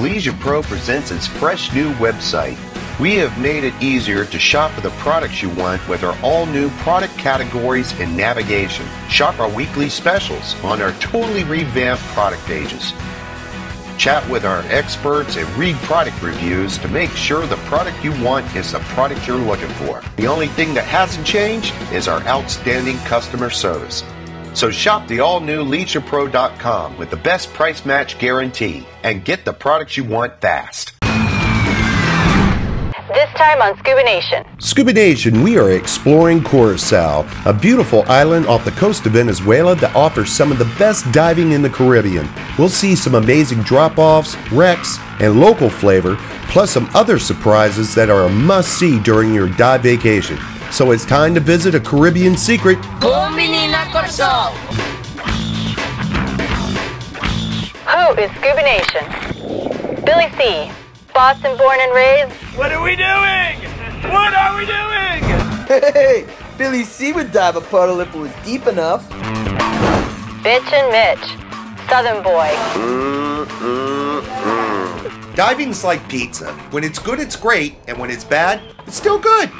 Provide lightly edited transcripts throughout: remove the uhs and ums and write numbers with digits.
Leisure Pro presents its fresh new website. We have made it easier to shop for the products you want with our all-new product categories and navigation. Shop our weekly specials on our totally revamped product pages. Chat with our experts and read product reviews to make sure the product you want is the product you're looking for. The only thing that hasn't changed is our outstanding customer service. So shop the all-new LeisurePro.com with the best price match guarantee and get the products you want fast. This time on Scuba Nation. Scuba Nation, we are exploring Curacao, a beautiful island off the coast of Venezuela that offers some of the best diving in the Caribbean. We'll see some amazing drop-offs, wrecks, and local flavor, plus some other surprises that are a must-see during your dive vacation. So it's time to visit a Caribbean secret. Who is Scuba Nation? Billy C. Boston born and raised. What are we doing? What are we doing? Hey, Billy C would dive a puddle if it was deep enough. Bitch and Mitch. Southern boy. Diving's like pizza. When it's good, it's great, and when it's bad, it's still good.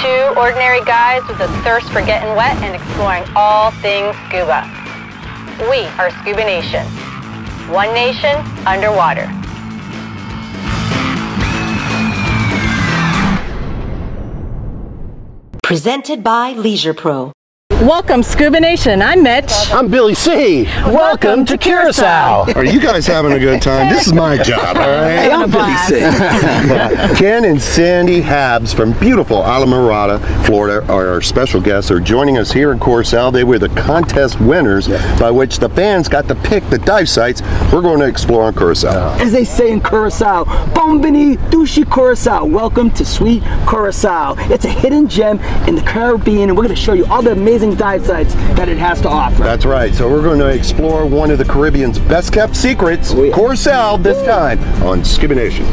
Two ordinary guys with a thirst for getting wet and exploring all things scuba. We are Scuba Nation. One nation underwater. Presented by Leisure Pro. Welcome, Scuba Nation. I'm Mitch. I'm Billy C. Welcome to Curacao. Are you guys having a good time? This is my job, all right? I'm Billy C. Ken and Sandy Habs from beautiful Islamorada, Florida, are our special guests. Are joining us here in Curacao. They were the contest winners by which the fans got to pick the dive sites we're going to explore in Curacao. As they say in Curacao, Bombini Dushi Curacao. Welcome to sweet Curacao. It's a hidden gem in the Caribbean, and we're going to show you all the amazing dive sites that it has to offer. That's right. So we're going to explore one of the Caribbean's best kept secrets, Curacao, this time on Scuba Nation.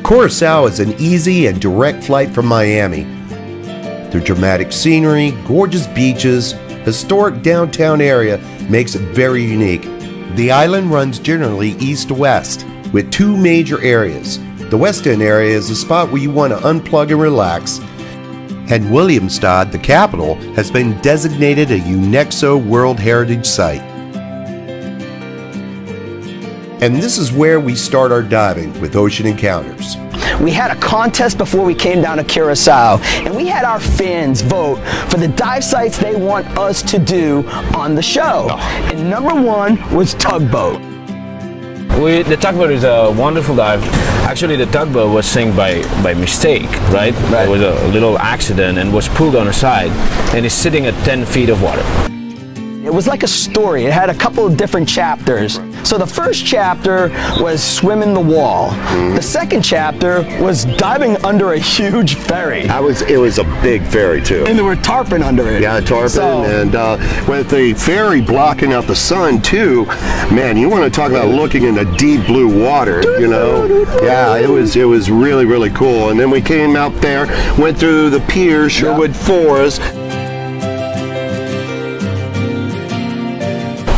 Curacao is an easy and direct flight from Miami. The dramatic scenery, gorgeous beaches, historic downtown area makes it very unique. The island runs generally east to west, with two major areas. The west end area is a spot where you want to unplug and relax, and Williamstad, the capital, has been designated a UNESCO World Heritage Site. And this is where we start our diving with Ocean Encounters. We had a contest before we came down to Curacao, and we had our fans vote for the dive sites they want us to do on the show. And number one was Tugboat. The Tugboat is a wonderful dive. Actually, the tugboat was sunk by mistake, right? There was a little accident and was pulled on her side, and is sitting at 10 feet of water. It was like a story. It had a couple of different chapters. So the first chapter was swimming the wall. The second chapter was diving under a huge ferry. It was a big ferry too. And there were tarpon under it. Yeah, tarpon, and with the ferry blocking out the sun too, man, you want to talk about looking into deep blue water, you know? Yeah, it was really, really cool. And then we came out there, went through the pier, Sherwood Forest.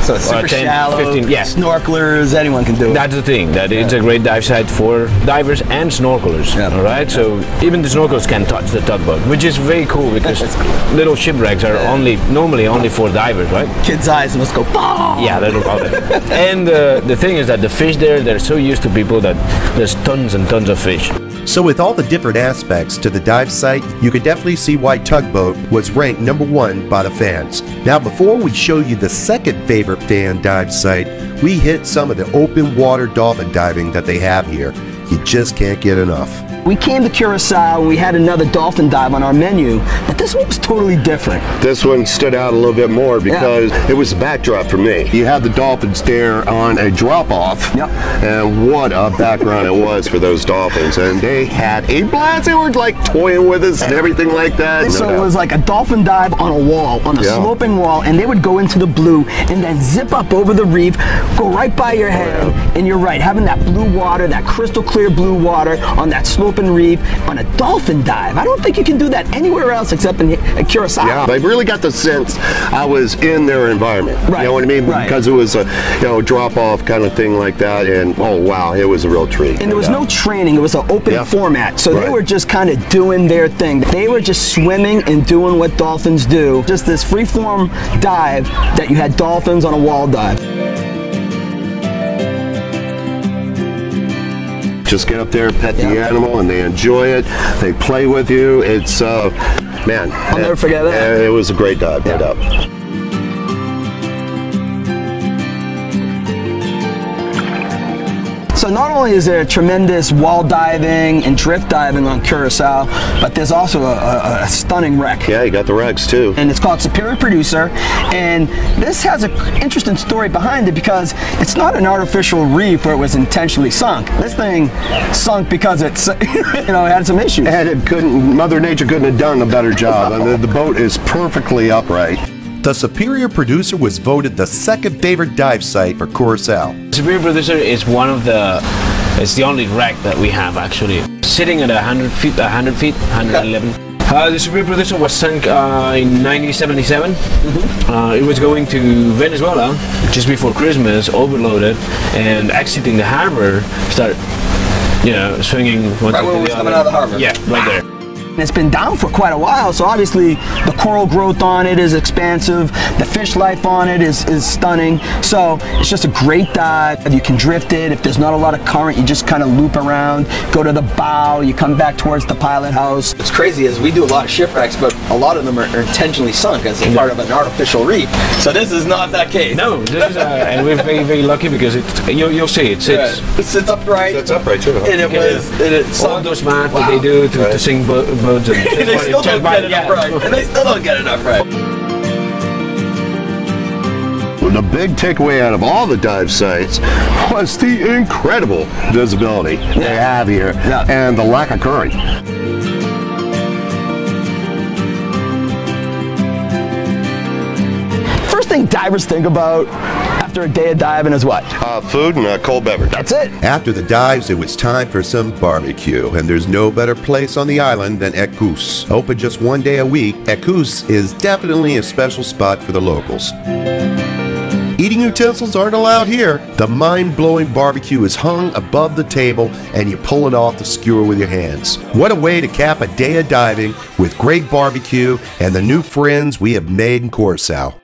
So it's super 10, shallow, 15, snorkelers, anyone can do it. That's the thing, that it's a great dive site for divers and snorkelers, all right? So even the snorkelers can touch the tugboat, which is very cool because little shipwrecks are normally only for divers, right? Kids' eyes must go, bah! Yeah, they don't love it. And the thing is that the fish there, they're so used to people that there's tons and tons of fish. So with all the different aspects to the dive site, you can definitely see why Tugboat was ranked number one by the fans. Now before we show you the second favorite fan dive site, we hit some of the open water dolphin diving that they have here. You just can't get enough. We came to Curacao and we had another dolphin dive on our menu, but this one was totally different. This one stood out a little bit more because it was a backdrop for me. You had the dolphins there on a drop-off, and what a background it was for those dolphins. And they had a blast. They were like toying with us and everything like that. So it was like a dolphin dive on a wall, on a sloping wall, and they would go into the blue and then zip up over the reef, go right by your head, and you're right, having that blue water, that crystal clear blue water on that sloping open reef on a dolphin dive. I don't think you can do that anywhere else except in Curacao. Yeah, I really got the sense I was in their environment. Right. You know what I mean? Right. Because it was a drop-off kind of thing like that, and oh wow, it was a real treat. And there was no training. It was an open format, so they were just kind of doing their thing. They were just swimming and doing what dolphins do. Just this free-form dive that you had dolphins on a wall dive. Just get up there, pet the animal, and they enjoy it. They play with you. It's, man. I'll never forget that. It was a great dive, no doubt. So not only is there tremendous wall diving and drift diving on Curacao, but there's also a stunning wreck. Yeah, you got the wrecks too. And it's called Superior Producer, and this has an interesting story behind it because it's not an artificial reef where it was intentionally sunk. This thing sunk because it's, it had some issues. And it couldn't, Mother Nature couldn't have done a better job. I mean, the boat is perfectly upright. The Superior Producer was voted the second favorite dive site for Curacao. Superior Producer is it's the only wreck that we have actually. Sitting at 100 feet, 111. The Superior Producer was sunk in 1977. It was going to Venezuela just before Christmas, overloaded, and exiting the harbor, started, swinging from right when it was coming out of the harbor. Yeah, right there. It's been down for quite a while, so obviously the coral growth on it is expansive, the fish life on it is stunning, so it's just a great dive. You can drift it. If there's not a lot of current, you just kind of loop around, go to the bow, you come back towards the pilot house. What's crazy is we do a lot of shipwrecks, but a lot of them are intentionally sunk as a part of an artificial reef, so this is not that case. No, this is, and we're very, very lucky because you'll see it sits. It sits upright. It's upright too. And it's all those math that they do to sing boats. And they still don't get it upright. And they still don't get it upright. Well, the big takeaway out of all the dive sites was the incredible visibility they have here and the lack of current. First thing divers think about after a day of diving is what? Food and a cold beverage. That's it. After the dives, it was time for some barbecue, and there's no better place on the island than Ecus. Open just one day a week, Ecus is definitely a special spot for the locals. Eating utensils aren't allowed here. The mind-blowing barbecue is hung above the table and you pull it off the skewer with your hands. What a way to cap a day of diving with great barbecue and the new friends we have made in Curacao.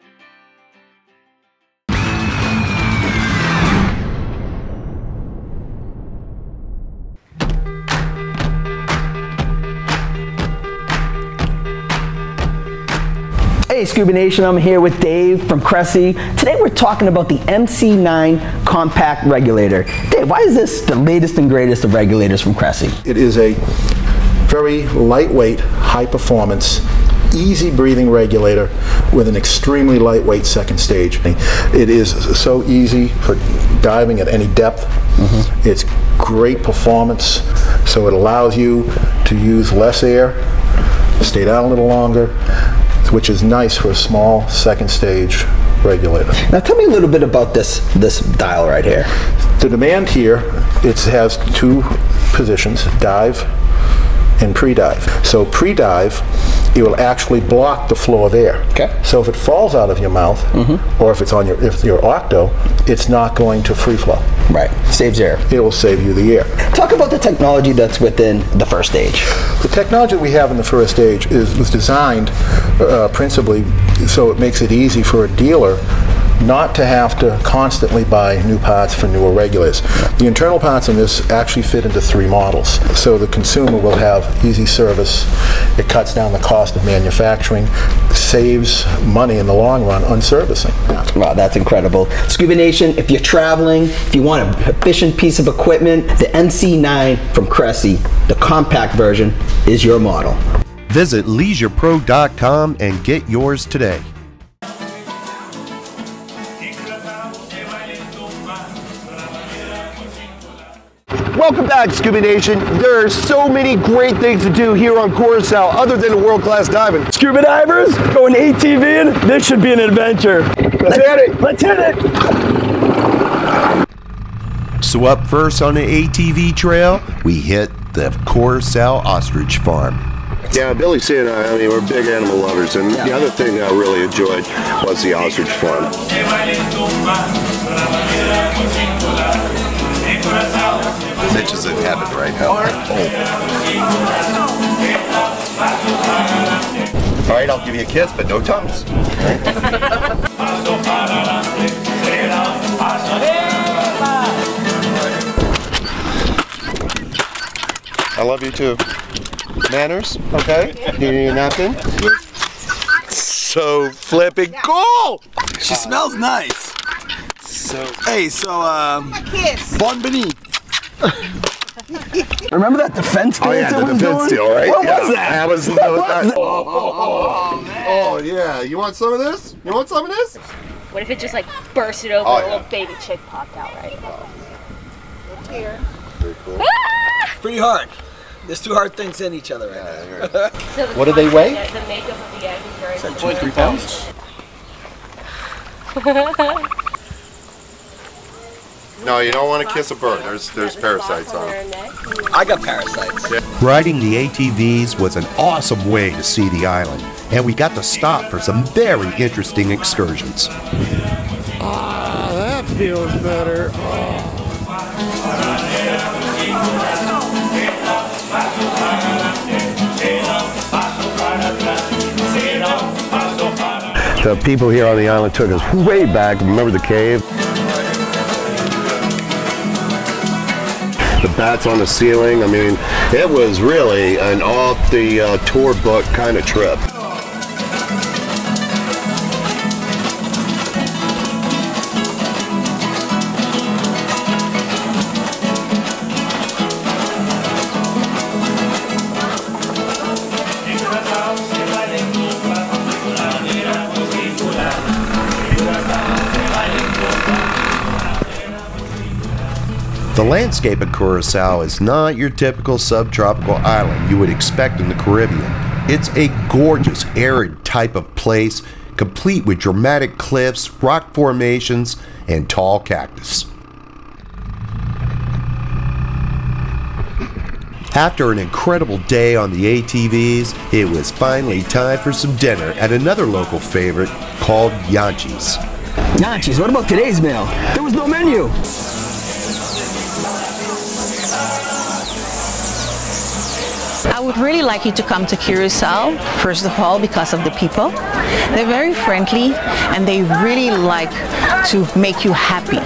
Hey Scuba Nation, I'm here with Dave from Cressy. Today we're talking about the MC9 compact regulator. Dave, why is this the latest and greatest of regulators from Cressy? It is a very lightweight, high performance, easy breathing regulator with an extremely lightweight second stage. It is so easy for diving at any depth. It's great performance, so it allows you to use less air, stay down a little longer, which is nice for a small second stage regulator. Now tell me a little bit about this dial right here. The demand here, it has two positions, dive and pre-dive. So pre-dive, it will actually block the flow of air. Okay. So if it falls out of your mouth, or if it's on your octo, it's not going to free flow. Right, saves air. It will save you the air. Talk about the technology that's within the first stage. The technology we have in the first stage was designed principally so it makes it easy for a dealer not to have to constantly buy new parts for newer regulators. The internal parts in this actually fit into 3 models, so the consumer will have easy service. It cuts down the cost of manufacturing, saves money in the long run on servicing. Wow, that's incredible. Scuba Nation, if you're traveling, if you want an efficient piece of equipment, the MC9 from Cressy, the compact version, is your model. Visit leisurepro.com and get yours today. Welcome back, Scuba Nation. There are so many great things to do here on Curacao other than world-class diving. Scuba divers going ATVing, this should be an adventure. Let's hit it. Let's hit it. So up first on the ATV trail, we hit the Curacao Ostrich Farm. Yeah, Billy C and I mean, we're big animal lovers, and the other thing I really enjoyed was the ostrich farm. Mitch is in heaven right now. All right, I'll give you a kiss, but no tongues. I love you too. Manners, okay? You need a napkin? So flipping cool! She smells nice. Hey, bon benit. Remember that defense dance? Oh yeah, the defense deal, right? What yeah. was that? Oh yeah, you want some of this? You want some of this? What if it just like bursted over and a little baby chick popped out, right? Here. Very cool. Pretty hard. There's two hard things in each other right now. So what do they weigh? The makeup of the egg is very Is that 2-3 pounds? No, you don't want to kiss a bird. There's parasites on them. I got parasites. Riding the ATVs was an awesome way to see the island, and we got to stop for some very interesting excursions. Ah, that feels better. The people here on the island took us way back. Remember the cave? The bats on the ceiling. I mean, it was really an off the tour book kind of trip. The landscape of Curacao is not your typical subtropical island you would expect in the Caribbean. It's a gorgeous, arid type of place, complete with dramatic cliffs, rock formations, and tall cactus. After an incredible day on the ATVs, it was finally time for some dinner at another local favorite called Yanchi's. Yanchi's, what about today's meal? There was no menu. I would really like you to come to Curacao, first of all, because of the people. They're very friendly and they really like to make you happy.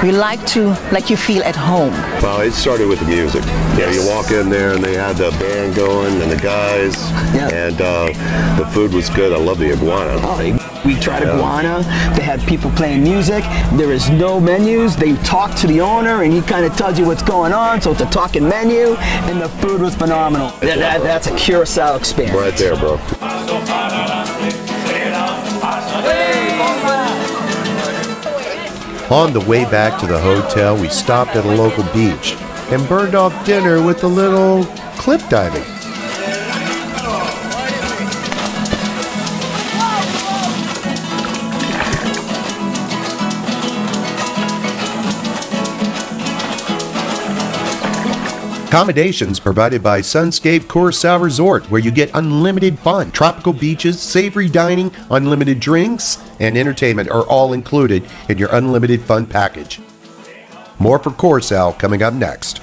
We like to let you feel at home. Well, it started with the music. Yeah, you walk in there and they had the band going and the guys, and the food was good. I love the iguana. We tried iguana. They had people playing music. There is no menus. They talk to the owner and he kind of tells you what's going on. So it's a talking menu, and the food was phenomenal. That's a Curacao experience. Right there, bro. On the way back to the hotel, we stopped at a local beach and burned off dinner with a little cliff diving. Accommodations provided by Sunscape Curacao Resort, where you get unlimited fun. Tropical beaches, savory dining, unlimited drinks, and entertainment are all included in your unlimited fun package. More for Curacao coming up next.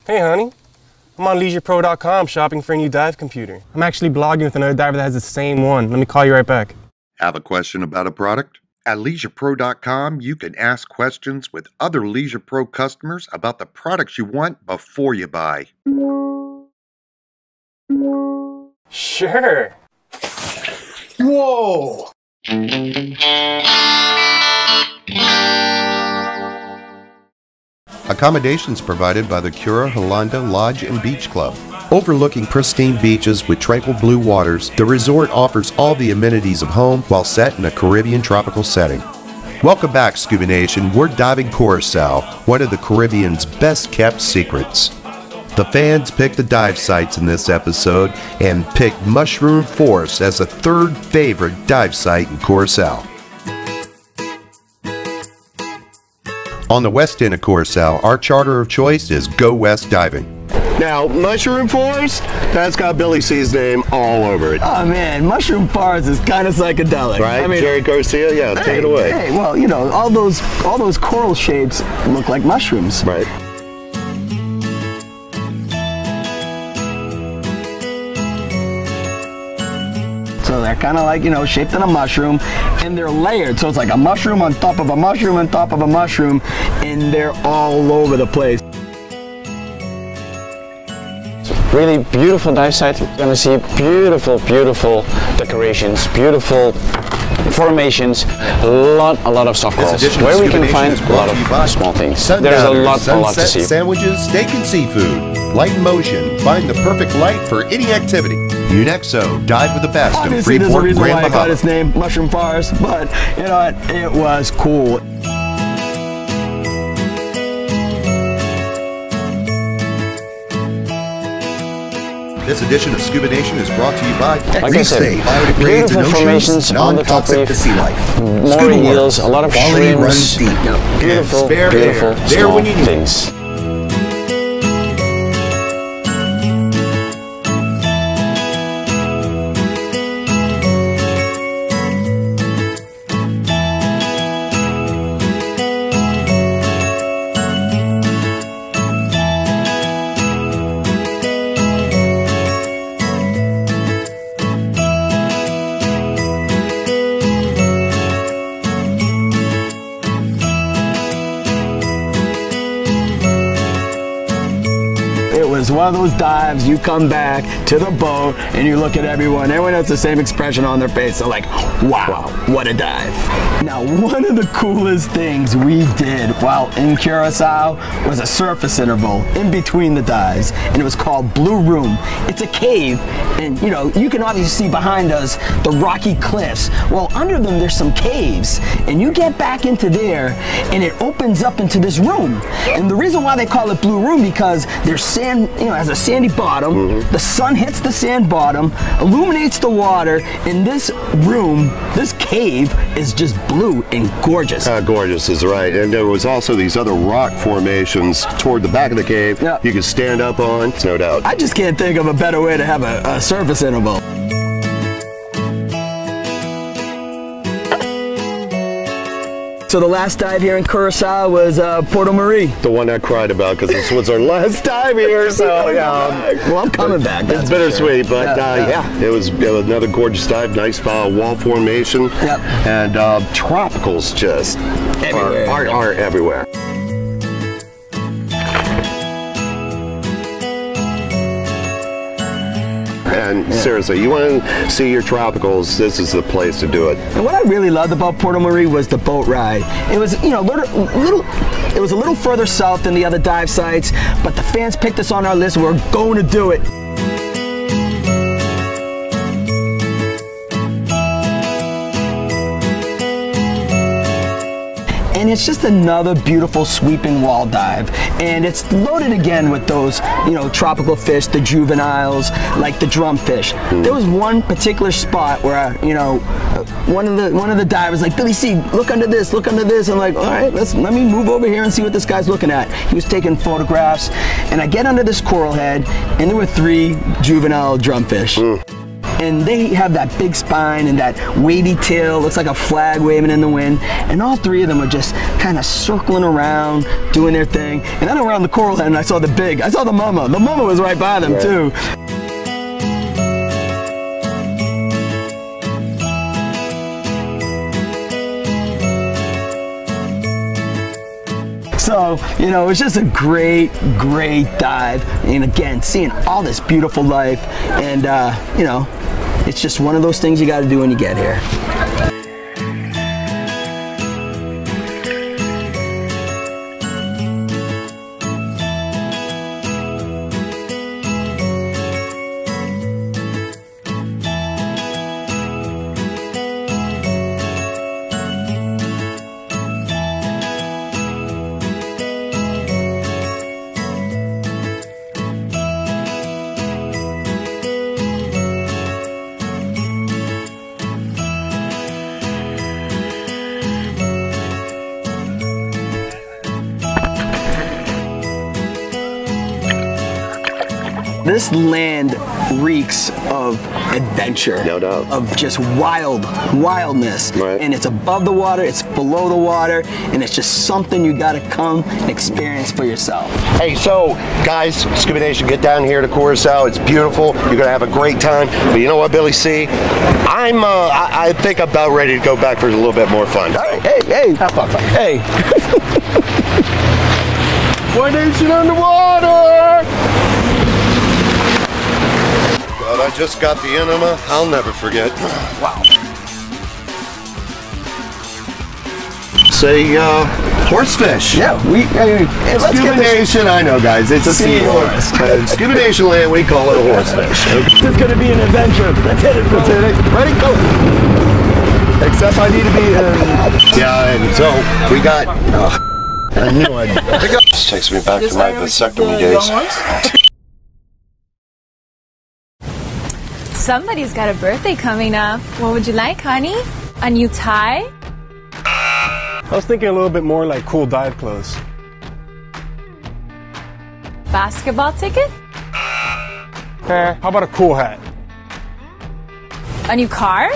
Hey honey, I'm on LeisurePro.com shopping for a new dive computer. I'm actually blogging with another diver that has the same one. Let me call you right back. Have a question about a product? At LeisurePro.com, you can ask questions with other Leisure Pro customers about the products you want before you buy. Sure. Whoa! Accommodations provided by the Cura Holanda Lodge and Beach Club. Overlooking pristine beaches with tranquil blue waters, the resort offers all the amenities of home while set in a Caribbean tropical setting. Welcome back, Scuba Nation. We're diving Curacao, one of the Caribbean's best kept secrets. The fans picked the dive sites in this episode and picked Mushroom Forest as a third favorite dive site in Curacao. On the west end of Curacao, our charter of choice is Go West Diving. Now, Mushroom Forest, that's got Billy C's name all over it. Oh man, Mushroom Forest is kind of psychedelic. Right, I mean, Jerry Garcia, yeah, take it away. Hey, well, you know, all those coral shapes look like mushrooms. Right. So they're kind of like, you know, shaped in a mushroom, and they're layered. So it's like a mushroom on top of a mushroom on top of a mushroom, and they're all over the place. Really beautiful dive site. You're gonna see beautiful, beautiful decorations, beautiful formations, a lot of soft corals, where we can find a lot of small things. There's a lot to see. Sandwiches, steak and seafood, light and motion. Find the perfect light for any activity. Unexo, dive with the best. Obviously, there's a reason why I got its name, Mushroom Forest, but you know what? It was cool. This edition of Scuba Nation is brought to you by like I said, beautiful formations on the top reef, more eels, a lot of shrimps, beautiful, beautiful small things. It's one of those dives, you come back to the boat and you look at everyone has the same expression on their face. They're like, wow, what a dive. Now, one of the coolest things we did while in Curacao was a surface interval in between the dives, and it was called Blue Room. It's a cave, and you know, you can obviously see behind us the rocky cliffs. Well, under them there's some caves, and you get back into there and it opens up into this room. And the reason why they call it Blue Room, because there's sand, you know, has a sandy bottom. The sun hits the sand bottom, illuminates the water, and this room, this cave, is just blue and gorgeous. Gorgeous is right. And there was also these other rock formations toward the back of the cave you could stand up on, no doubt. I just can't think of a better way to have a surface interval. So the last dive here in Curacao was Porto Marie. The one I cried about because this was our last dive here, so yeah. Well, I'm coming back. It's bittersweet, but yeah, it was another gorgeous dive, nice wall formation, and tropicals just are everywhere. And seriously, you want to see your tropicals, this is the place to do it. And what I really loved about Porto Marie was the boat ride. It was, you know, it was a little further south than the other dive sites, but the fans picked us on our list. We're going to do it. And it's just another beautiful sweeping wall dive, and it's loaded again with those, you know, tropical fish, the juveniles, like the drumfish. There was one particular spot where, you know, one of the divers like, Billy C, look under this, look under this. I'm like, all right, let me move over here and see what this guy's looking at. He was taking photographs, and I get under this coral head, and there were 3 juvenile drumfish. And they have that big spine and that wavy tail, looks like a flag waving in the wind. And all 3 of them are just kind of circling around, doing their thing. And then around the coral head, and I saw the mama. The mama was right by them too. So, you know, it was just a great, great dive. And again, seeing all this beautiful life, and you know, it's just one of those things you got to do when you get here. This land reeks of adventure. No doubt. Of just wildness. Right. And it's above the water, it's below the water, and it's just something you gotta come and experience for yourself. Hey, so guys, Scuba Nation, get down here to Curacao. It's beautiful. You're gonna have a great time. But you know what, Billy C? I think I'm about ready to go back for a little bit more fun. Hey, have fun. Hey. One Nation underwater! God, I just got the enema. I'll never forget. Wow. Say, horsefish. Yeah, Scuba Nation, I know, guys. It's a seahorse. Scuba Nation land, we call it a horsefish. This is gonna be an adventure. Let's hit it. Let's hit it. Ready? Go. Except I need to be. Yeah, and so we got. I knew I'd. This takes me back to my vasectomy days. Somebody's got a birthday coming up. What would you like, honey? A new tie? I was thinking a little bit more like cool dive clothes. Basketball ticket? How about a cool hat? A new car?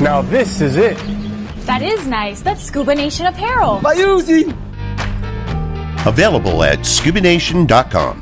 Now this is it. That is nice. That's Scuba Nation apparel. Bye, Uzi. Available at ScubaNation.com.